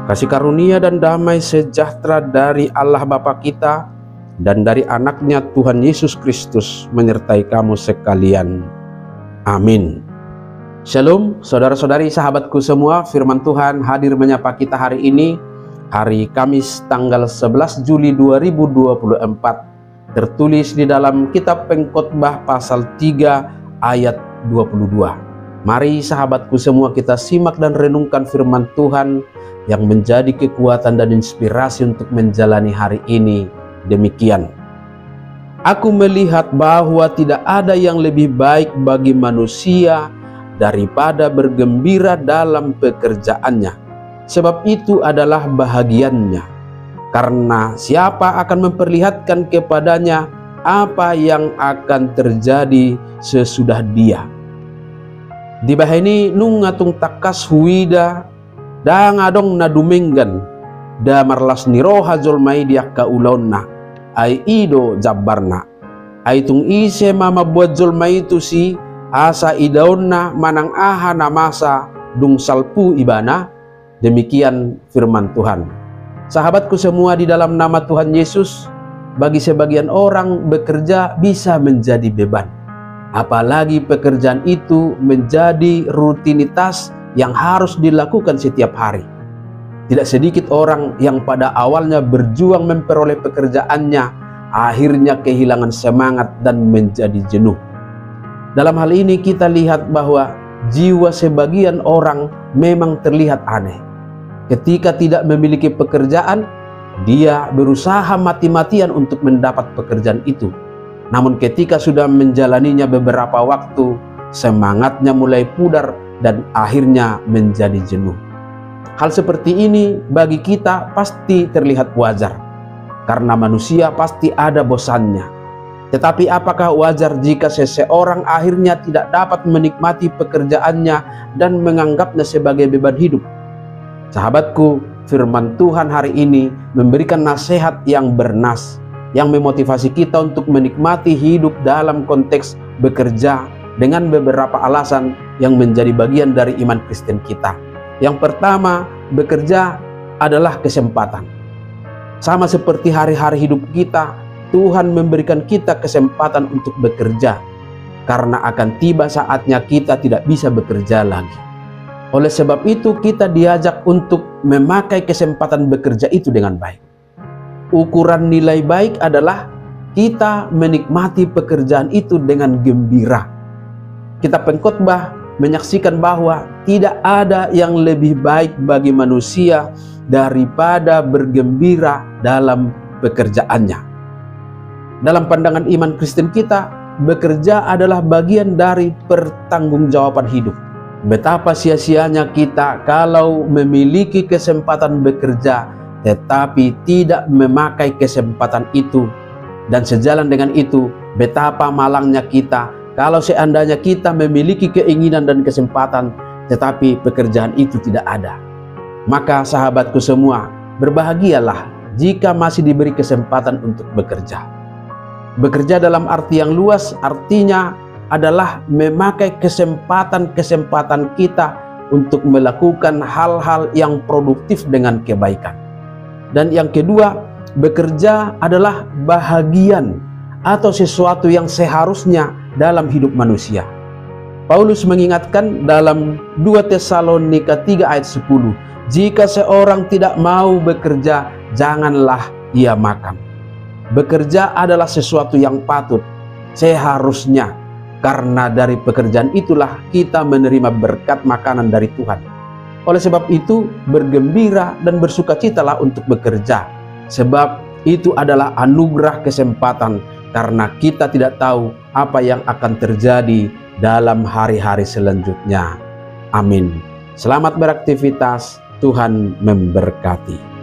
Kasih karunia dan damai sejahtera dari Allah Bapa kita dan dari anaknya Tuhan Yesus Kristus menyertai kamu sekalian. Amin. Shalom saudara-saudari sahabatku semua, firman Tuhan hadir menyapa kita hari ini, hari Kamis tanggal 11 Juli 2024, tertulis di dalam kitab Pengkhotbah pasal 3 ayat 22. Mari sahabatku semua kita simak dan renungkan firman Tuhan yang menjadi kekuatan dan inspirasi untuk menjalani hari ini. Demikian, aku melihat bahwa tidak ada yang lebih baik bagi manusia daripada bergembira dalam pekerjaannya, sebab itu adalah bahagiannya, karena siapa akan memperlihatkan kepadanya apa yang akan terjadi sesudah dia. Di bahini nung ngatung takas huida da ngadong na dumenggan da marlas niroha jolmai dia kaulonna ai ido jabarna ai tung ise mama buat jolmai itu si asa idaonna manang aha namasa dung salpu ibana. Demikian firman Tuhan. Sahabatku semua, di dalam nama Tuhan Yesus, bagi sebagian orang bekerja bisa menjadi beban, apalagi pekerjaan itu menjadi rutinitas yang harus dilakukan setiap hari. Tidak sedikit orang yang pada awalnya berjuang memperoleh pekerjaannya, akhirnya kehilangan semangat dan menjadi jenuh. Dalam hal ini kita lihat bahwa jiwa sebagian orang memang terlihat aneh. Ketika tidak memiliki pekerjaan, dia berusaha mati-matian untuk mendapat pekerjaan itu. Namun ketika sudah menjalaninya beberapa waktu, semangatnya mulai pudar dan akhirnya menjadi jenuh. Hal seperti ini bagi kita pasti terlihat wajar, karena manusia pasti ada bosannya. Tetapi apakah wajar jika seseorang akhirnya tidak dapat menikmati pekerjaannya dan menganggapnya sebagai beban hidup? Sahabatku, firman Tuhan hari ini memberikan nasihat yang bernas, yang memotivasi kita untuk menikmati hidup dalam konteks bekerja dengan beberapa alasan yang menjadi bagian dari iman Kristen kita. Yang pertama, bekerja adalah kesempatan. Sama seperti hari-hari hidup kita, Tuhan memberikan kita kesempatan untuk bekerja, karena akan tiba saatnya kita tidak bisa bekerja lagi. Oleh sebab itu kita diajak untuk memakai kesempatan bekerja itu dengan baik. Ukuran nilai baik adalah kita menikmati pekerjaan itu dengan gembira. Kitab Pengkhotbah menyaksikan bahwa tidak ada yang lebih baik bagi manusia daripada bergembira dalam pekerjaannya. Dalam pandangan iman Kristen kita, bekerja adalah bagian dari pertanggungjawaban hidup. Betapa sia-sianya kita kalau memiliki kesempatan bekerja tetapi tidak memakai kesempatan itu. Dan sejalan dengan itu, betapa malangnya kita kalau seandainya kita memiliki keinginan dan kesempatan tetapi pekerjaan itu tidak ada. Maka sahabatku semua, berbahagialah jika masih diberi kesempatan untuk bekerja. Bekerja dalam arti yang luas artinya adalah memakai kesempatan-kesempatan kita untuk melakukan hal-hal yang produktif dengan kebaikan. Dan yang kedua, bekerja adalah bahagian atau sesuatu yang seharusnya dalam hidup manusia. Paulus mengingatkan dalam 2 Tesalonika 3 ayat 10, jika seorang tidak mau bekerja, janganlah ia makan. Bekerja adalah sesuatu yang patut, seharusnya, karena dari pekerjaan itulah kita menerima berkat makanan dari Tuhan. Oleh sebab itu, bergembira dan bersukacitalah untuk bekerja, sebab itu adalah anugerah kesempatan, karena kita tidak tahu apa yang akan terjadi dalam hari-hari selanjutnya. Amin. Selamat beraktivitas, Tuhan memberkati.